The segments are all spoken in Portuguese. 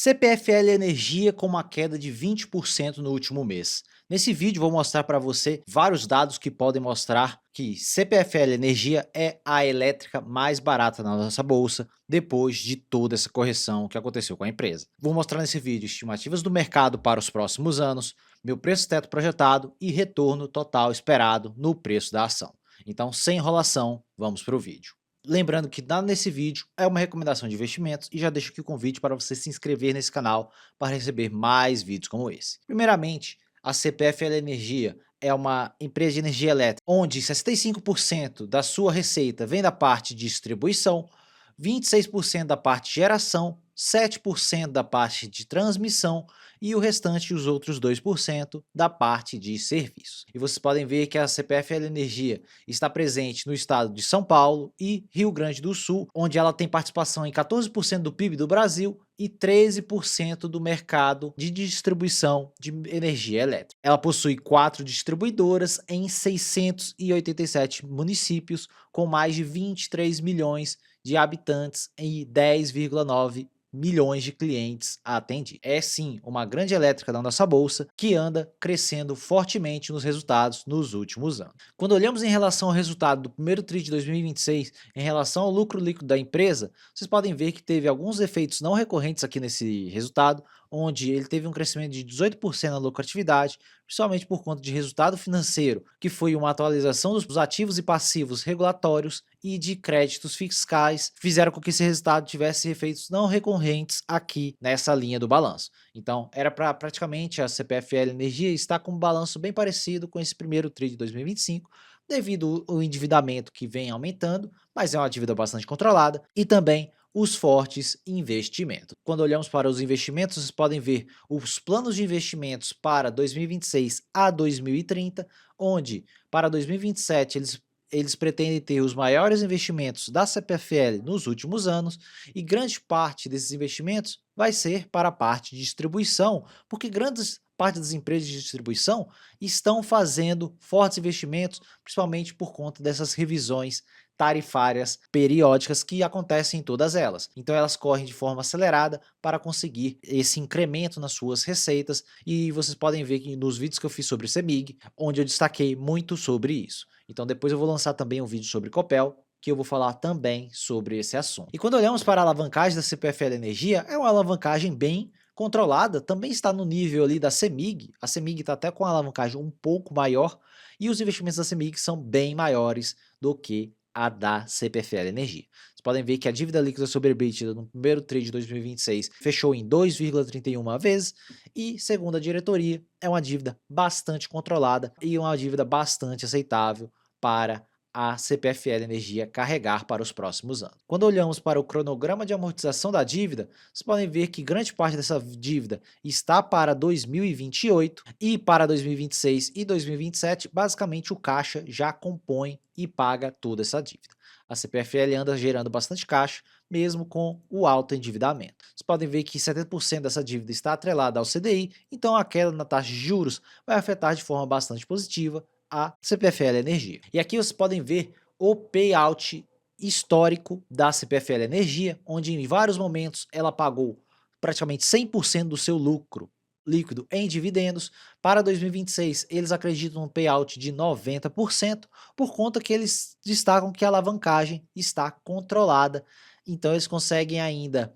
CPFL Energia com uma queda de 20% no último mês. Nesse vídeo vou mostrar para você vários dados que podem mostrar que CPFL Energia é a elétrica mais barata na nossa bolsa depois de toda essa correção que aconteceu com a empresa. Vou mostrar nesse vídeo estimativas do mercado para os próximos anos, meu preço teto projetado e retorno total esperado no preço da ação. Então, sem enrolação, vamos para o vídeo. Lembrando que nada nesse vídeo é uma recomendação de investimentos e já deixo aqui o convite para você se inscrever nesse canal para receber mais vídeos como esse. Primeiramente, a CPFL Energia é uma empresa de energia elétrica, onde 65% da sua receita vem da parte de distribuição, 26% da parte de geração, 7% da parte de transmissão e o restante, os outros 2% da parte de serviços. E vocês podem ver que a CPFL Energia está presente no estado de São Paulo e Rio Grande do Sul, onde ela tem participação em 14% do PIB do Brasil e 13% do mercado de distribuição de energia elétrica. Ela possui 4 distribuidoras em 687 municípios, com mais de 23 milhões de habitantes e 10,9 milhões de clientes atendidos. É sim uma grande elétrica da nossa bolsa que anda crescendo fortemente nos resultados nos últimos anos. Quando olhamos em relação ao resultado do primeiro TRI de 2026, em relação ao lucro líquido da empresa, vocês podem ver que teve alguns efeitos não recorrentes aqui nesse resultado, onde ele teve um crescimento de 18% na lucratividade, principalmente por conta de resultado financeiro, que foi uma atualização dos ativos e passivos regulatórios e de créditos fiscais, fizeram com que esse resultado tivesse efeitos não recorrentes aqui nessa linha do balanço. Então, era para praticamente a CPFL Energia estar com um balanço bem parecido com esse primeiro TRI de 2025, devido ao endividamento que vem aumentando, mas é uma dívida bastante controlada, e também os fortes investimentos. Quando olhamos para os investimentos, vocês podem ver os planos de investimentos para 2026 a 2030, onde para 2027 eles pretendem ter os maiores investimentos da CPFL nos últimos anos, e grande parte desses investimentos vai ser para a parte de distribuição, porque grandes parte das empresas de distribuição estão fazendo fortes investimentos, principalmente por conta dessas revisões tarifárias periódicas que acontecem em todas elas. Então elas correm de forma acelerada para conseguir esse incremento nas suas receitas, e vocês podem ver que nos vídeos que eu fiz sobre CEMIG, onde eu destaquei muito sobre isso. Então depois eu vou lançar também um vídeo sobre Copel, que eu vou falar também sobre esse assunto. E quando olhamos para a alavancagem da CPFL Energia, é uma alavancagem bem controlada, também está no nível ali da CEMIG. A CEMIG está até com a alavancagem um pouco maior, e os investimentos da CEMIG são bem maiores do que a da CPFL Energia. Vocês podem ver que a dívida líquida sobre EBITDA no primeiro TRI de 2026 fechou em 2,31 vezes, e segundo a diretoria é uma dívida bastante controlada e uma dívida bastante aceitável para a CPFL Energia carregar para os próximos anos. Quando olhamos para o cronograma de amortização da dívida, vocês podem ver que grande parte dessa dívida está para 2028, e para 2026 e 2027, basicamente o caixa já compõe e paga toda essa dívida. A CPFL anda gerando bastante caixa, mesmo com o alto endividamento. Vocês podem ver que 70% dessa dívida está atrelada ao CDI, então a queda na taxa de juros vai afetar de forma bastante positiva a CPFL Energia. E aqui vocês podem ver o payout histórico da CPFL Energia, onde em vários momentos ela pagou praticamente 100% do seu lucro líquido em dividendos. Para 2026 eles acreditam no payout de 90%, por conta que eles destacam que a alavancagem está controlada. Então eles conseguem ainda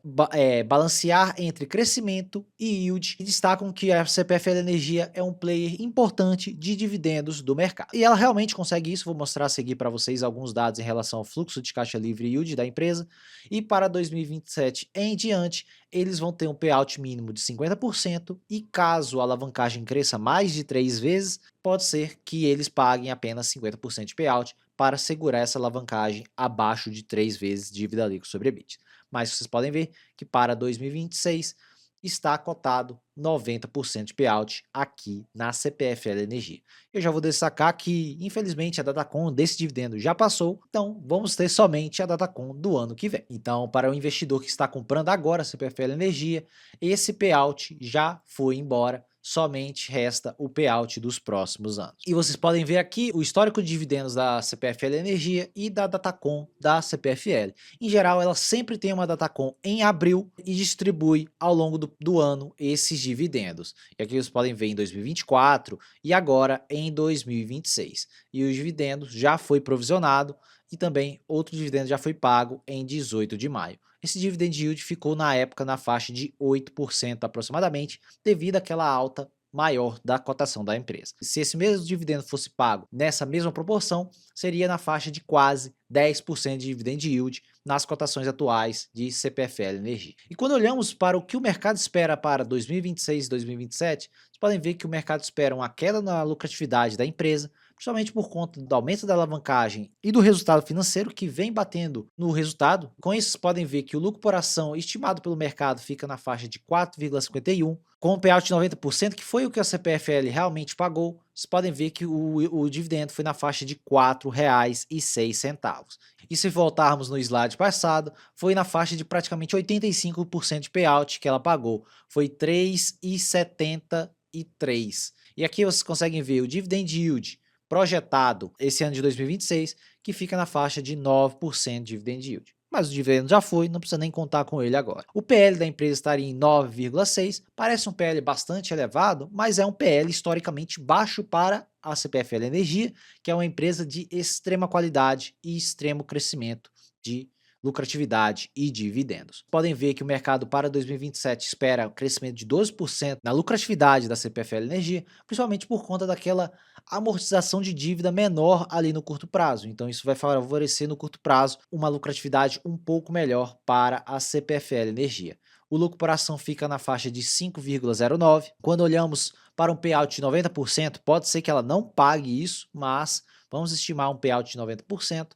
balancear entre crescimento e yield, e destacam que a CPFL Energia é um player importante de dividendos do mercado. E ela realmente consegue isso, vou mostrar a seguir para vocês alguns dados em relação ao fluxo de caixa livre e yield da empresa. E para 2027 em diante, eles vão ter um payout mínimo de 50%, e caso a alavancagem cresça mais de 3 vezes, pode ser que eles paguem apenas 50% de payout para segurar essa alavancagem abaixo de 3 vezes dívida líquida sobre EBITDA. Mas vocês podem ver que para 2026 está cotado 90% de payout aqui na CPFL Energia. Eu já vou destacar que, infelizmente, a Datacom desse dividendo já passou, então vamos ter somente a Datacom do ano que vem. Então, para o investidor que está comprando agora a CPFL Energia, esse payout já foi embora, somente resta o payout dos próximos anos. E vocês podem ver aqui o histórico de dividendos da CPFL Energia e da Datacom da CPFL. Em geral, ela sempre tem uma Datacom em abril e distribui ao longo do ano esses dividendos. E aqui vocês podem ver em 2024 e agora em 2026. E os dividendos já foi provisionado e também outro dividendo já foi pago em 18 de maio. Esse dividend yield ficou na época na faixa de 8% aproximadamente, devido àquela alta maior da cotação da empresa. Se esse mesmo dividendo fosse pago nessa mesma proporção, seria na faixa de quase 10% de dividend yield nas cotações atuais de CPFL Energia. E quando olhamos para o que o mercado espera para 2026 e 2027, vocês podem ver que o mercado espera uma queda na lucratividade da empresa, principalmente por conta do aumento da alavancagem e do resultado financeiro que vem batendo no resultado. Com isso, vocês podem ver que o lucro por ação estimado pelo mercado fica na faixa de 4,51, com um payout de 90%, que foi o que a CPFL realmente pagou. Vocês podem ver que o dividendo foi na faixa de R$ 4,06. E se voltarmos no slide passado, foi na faixa de praticamente 85% de payout que ela pagou. Foi 3,73. E aqui vocês conseguem ver o dividend yield projetado esse ano de 2026, que fica na faixa de 9% de dividend yield. Mas o dividendo já foi, não precisa nem contar com ele agora. O PL da empresa estaria em 9,6, parece um PL bastante elevado, mas é um PL historicamente baixo para a CPFL Energia, que é uma empresa de extrema qualidade e extremo crescimento de lucratividade e dividendos. Podem ver que o mercado para 2027 espera um crescimento de 12% na lucratividade da CPFL Energia, principalmente por conta daquela amortização de dívida menor ali no curto prazo. Então isso vai favorecer no curto prazo uma lucratividade um pouco melhor para a CPFL Energia. O lucro por ação fica na faixa de 5,09. Quando olhamos para um payout de 90%, pode ser que ela não pague isso, mas vamos estimar um payout de 90%.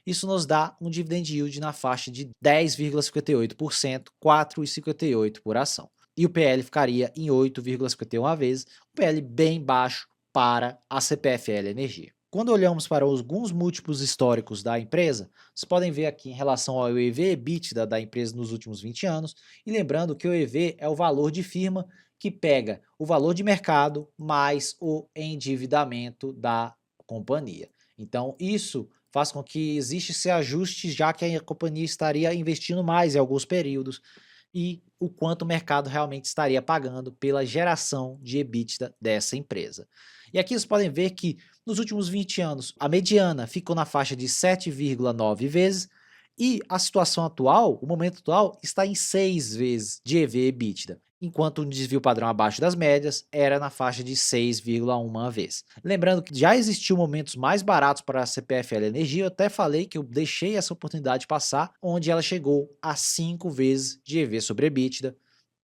Isso nos dá um dividend yield na faixa de 10,58%, 4,58 por ação. E o PL ficaria em 8,51 vezes, um PL bem baixo para a CPFL Energia. Quando olhamos para alguns múltiplos históricos da empresa, vocês podem ver aqui em relação ao EV/EBITDA da empresa nos últimos 20 anos, e lembrando que o EV é o valor de firma que pega o valor de mercado mais o endividamento da companhia. Então isso faz com que exista esse ajuste, já que a companhia estaria investindo mais em alguns períodos e o quanto o mercado realmente estaria pagando pela geração de EBITDA dessa empresa. E aqui vocês podem ver que nos últimos 20 anos a mediana ficou na faixa de 7,9 vezes e a situação atual, o momento atual, está em 6 vezes de EV/EBITDA, enquanto o desvio padrão abaixo das médias era na faixa de 6,1 vezes. Lembrando que já existiu momentos mais baratos para a CPFL Energia, eu até falei que eu deixei essa oportunidade passar, onde ela chegou a 5 vezes de EV sobre EBITDA,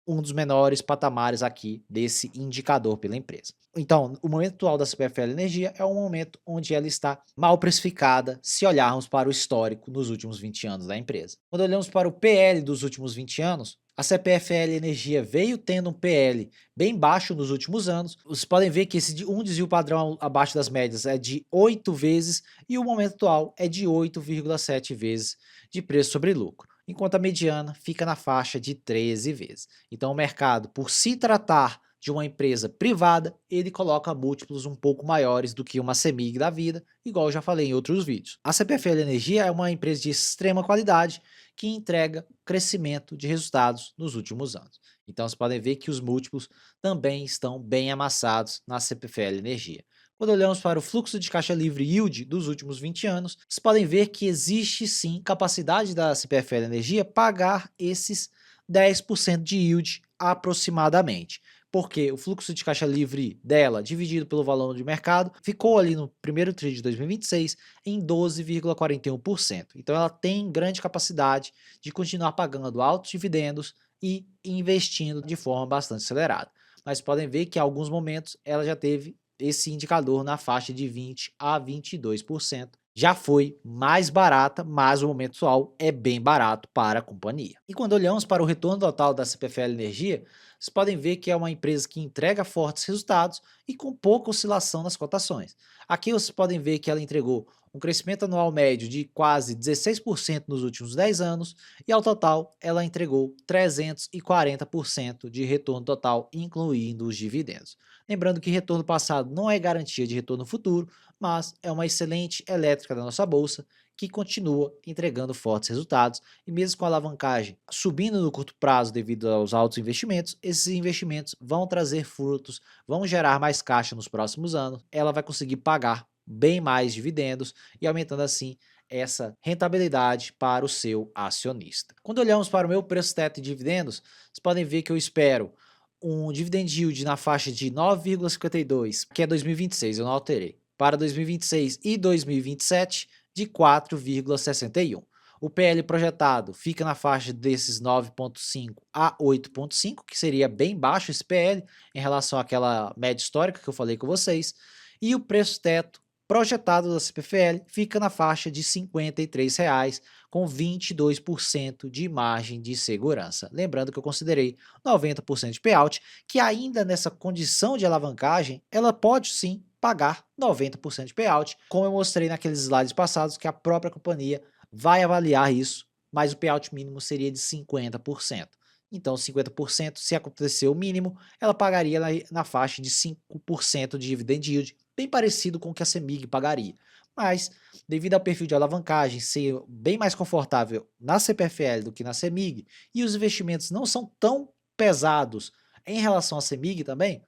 um dos menores patamares aqui desse indicador pela empresa. Então, o momento atual da CPFL Energia é um momento onde ela está mal precificada se olharmos para o histórico nos últimos 20 anos da empresa. Quando olhamos para o PL dos últimos 20 anos, a CPFL Energia veio tendo um PL bem baixo nos últimos anos. Vocês podem ver que um desvio padrão abaixo das médias é de 8 vezes e o momento atual é de 8,7 vezes de preço sobre lucro, enquanto a mediana fica na faixa de 13 vezes. Então o mercado, por se tratar de uma empresa privada, ele coloca múltiplos um pouco maiores do que uma CEMIG da vida, igual eu já falei em outros vídeos. A CPFL Energia é uma empresa de extrema qualidade que entrega crescimento de resultados nos últimos anos. Então vocês podem ver que os múltiplos também estão bem amassados na CPFL Energia. Quando olhamos para o fluxo de caixa livre yield dos últimos 20 anos, vocês podem ver que existe sim capacidade da CPFL Energia pagar esses 10% de yield aproximadamente, porque o fluxo de caixa livre dela, dividido pelo valor de mercado, ficou ali no primeiro TRI de 2026 em 12,41%. Então ela tem grande capacidade de continuar pagando altos dividendos e investindo de forma bastante acelerada. Mas podem ver que em alguns momentos ela já teve esse indicador na faixa de 20 a 22%. Já foi mais barata, mas o momento atual é bem barato para a companhia. E quando olhamos para o retorno total da CPFL Energia, vocês podem ver que é uma empresa que entrega fortes resultados e com pouca oscilação nas cotações. Aqui vocês podem ver que ela entregou um crescimento anual médio de quase 16% nos últimos 10 anos, e ao total ela entregou 340% de retorno total, incluindo os dividendos. Lembrando que retorno passado não é garantia de retorno futuro, mas é uma excelente elétrica da nossa bolsa que continua entregando fortes resultados, e mesmo com a alavancagem subindo no curto prazo devido aos altos investimentos, esses investimentos vão trazer frutos, vão gerar mais caixa nos próximos anos, ela vai conseguir pagar bem mais dividendos e aumentando assim essa rentabilidade para o seu acionista. Quando olhamos para o meu preço teto de dividendos, vocês podem ver que eu espero um dividend yield na faixa de 9,52, que é 2026, eu não alterei. Para 2026 e 2027, de 4,61. O PL projetado fica na faixa desses 9,5 a 8,5, que seria bem baixo esse PL em relação àquela média histórica que eu falei com vocês. E o preço teto projetado da CPFL fica na faixa de R$ 53,00, com 22% de margem de segurança. Lembrando que eu considerei 90% de payout, que ainda nessa condição de alavancagem, ela pode sim pagar 90% de payout, como eu mostrei naqueles slides passados, que a própria companhia vai avaliar isso, mas o payout mínimo seria de 50%. Então 50%, se acontecer o mínimo, ela pagaria na faixa de 5% de dividend yield, bem parecido com o que a CEMIG pagaria. Mas, devido ao perfil de alavancagem ser bem mais confortável na CPFL do que na CEMIG, e os investimentos não são tão pesados em relação à CEMIG também,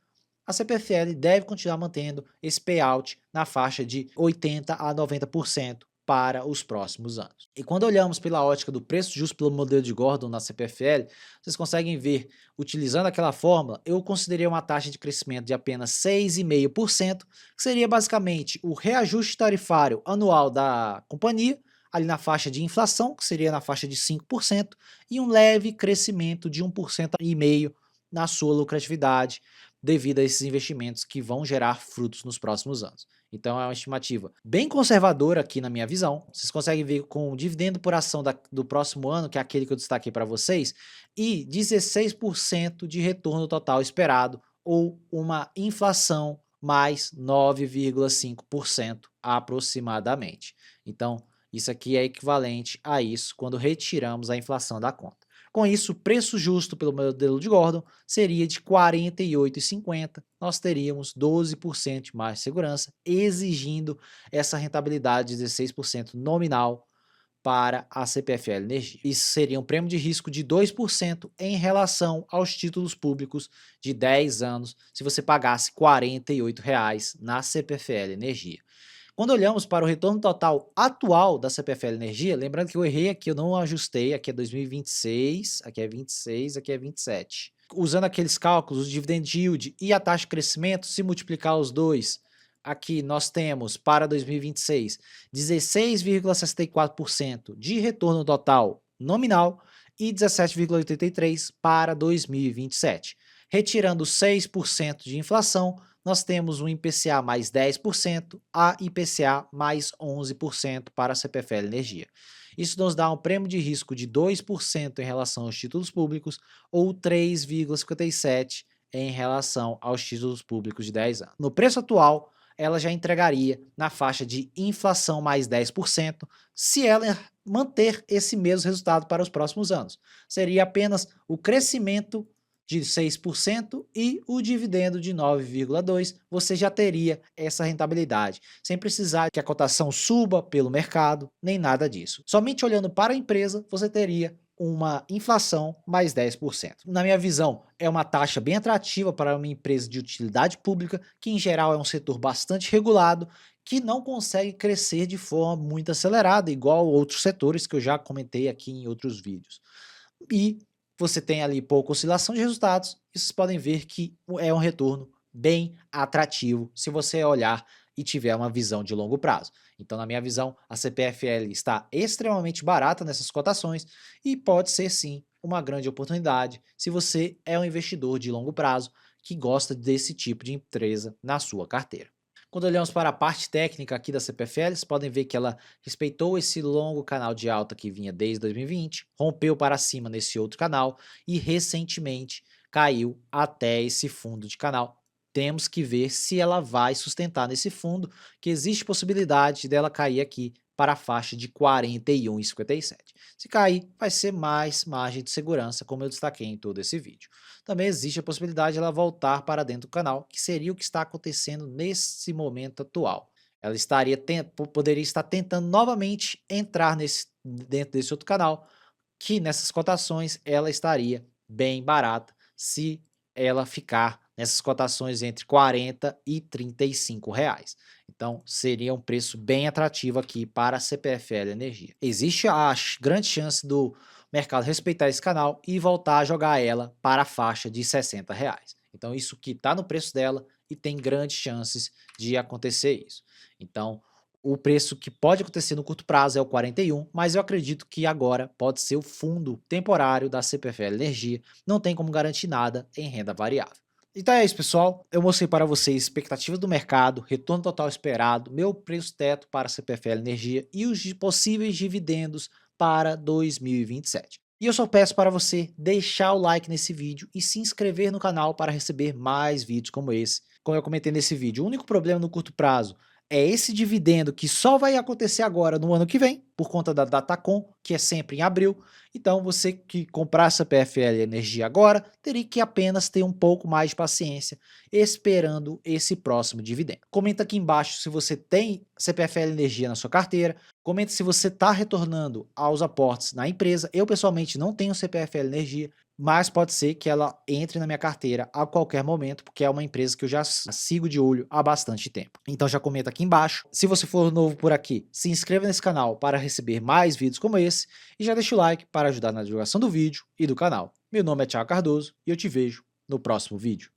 a CPFL deve continuar mantendo esse payout na faixa de 80% a 90% para os próximos anos. E quando olhamos pela ótica do preço justo pelo modelo de Gordon na CPFL, vocês conseguem ver, utilizando aquela fórmula, eu considerei uma taxa de crescimento de apenas 6,5%, que seria basicamente o reajuste tarifário anual da companhia, ali na faixa de inflação, que seria na faixa de 5%, e um leve crescimento de 1,5% na sua lucratividade, devido a esses investimentos que vão gerar frutos nos próximos anos. Então é uma estimativa bem conservadora aqui na minha visão. Vocês conseguem ver com o dividendo por ação do próximo ano, que é aquele que eu destaquei para vocês, e 16% de retorno total esperado, ou uma inflação mais 9,5% aproximadamente. Então isso aqui é equivalente a isso quando retiramos a inflação da conta. Com isso, o preço justo pelo modelo de Gordon seria de R$ 48,50. Nós teríamos 12% de mais segurança, exigindo essa rentabilidade de 16% nominal para a CPFL Energia. Isso seria um prêmio de risco de 2% em relação aos títulos públicos de 10 anos, se você pagasse R$ 48,00 na CPFL Energia. Quando olhamos para o retorno total atual da CPFL Energia, lembrando que eu errei aqui, eu não ajustei, aqui é 2026, aqui é 26, aqui é 27. Usando aqueles cálculos, o dividend yield e a taxa de crescimento, se multiplicar os dois, aqui nós temos para 2026 16,64% de retorno total nominal e 17,83% para 2027. Retirando 6% de inflação, nós temos um IPCA mais 10%, a IPCA mais 11% para a CPFL Energia. Isso nos dá um prêmio de risco de 2% em relação aos títulos públicos ou 3,57% em relação aos títulos públicos de 10 anos. No preço atual, ela já entregaria na faixa de inflação mais 10%, se ela manter esse mesmo resultado para os próximos anos. Seria apenas o crescimento de 6% e o dividendo de 9,2%, você já teria essa rentabilidade, sem precisar que a cotação suba pelo mercado, nem nada disso. Somente olhando para a empresa, você teria uma inflação mais 10%. Na minha visão, é uma taxa bem atrativa para uma empresa de utilidade pública, que em geral é um setor bastante regulado, que não consegue crescer de forma muito acelerada, igual outros setores que eu já comentei aqui em outros vídeos. E você tem ali pouca oscilação de resultados, e vocês podem ver que é um retorno bem atrativo se você olhar e tiver uma visão de longo prazo. Então, na minha visão, a CPFL está extremamente barata nessas cotações e pode ser sim uma grande oportunidade se você é um investidor de longo prazo que gosta desse tipo de empresa na sua carteira. Quando olhamos para a parte técnica aqui da CPFL, vocês podem ver que ela respeitou esse longo canal de alta que vinha desde 2020, rompeu para cima nesse outro canal e recentemente caiu até esse fundo de canal, temos que ver se ela vai sustentar nesse fundo, que existe possibilidade dela cair aqui para a faixa de 41,57. Se cair, vai ser mais margem de segurança, como eu destaquei em todo esse vídeo. Também existe a possibilidade de ela voltar para dentro do canal, que seria o que está acontecendo nesse momento atual. Ela poderia estar tentando novamente entrar dentro desse outro canal, que nessas cotações ela estaria bem barata se ela ficar nessas cotações entre 40 e 35 reais. Então seria um preço bem atrativo aqui para a CPFL Energia. Existe a grande chance do mercado respeitar esse canal e voltar a jogar ela para a faixa de 60 reais. Então isso que está no preço dela e tem grandes chances de acontecer isso. Então o preço que pode acontecer no curto prazo é o 41, mas eu acredito que agora pode ser o fundo temporário da CPFL Energia, não tem como garantir nada em renda variável. Então é isso, pessoal. Eu mostrei para vocês expectativas do mercado, retorno total esperado, meu preço teto para a CPFL Energia e os possíveis dividendos para 2027. E eu só peço para você deixar o like nesse vídeo e se inscrever no canal para receber mais vídeos como esse. Como eu comentei nesse vídeo, o único problema no curto prazo é esse dividendo que só vai acontecer agora no ano que vem, por conta da Datacom, que é sempre em abril. Então você que comprar essa PFL Energia agora, teria que apenas ter um pouco mais de paciência, esperando esse próximo dividendo. Comenta aqui embaixo se você tem CPFL Energia na sua carteira, comenta se você está retornando aos aportes na empresa. Eu pessoalmente não tenho CPFL Energia, mas pode ser que ela entre na minha carteira a qualquer momento, porque é uma empresa que eu já sigo de olho há bastante tempo. Então já comenta aqui embaixo. Se você for novo por aqui, se inscreva nesse canal para receber mais vídeos como esse e já deixa o like para ajudar na divulgação do vídeo e do canal. Meu nome é Thiago Cardoso e eu te vejo no próximo vídeo.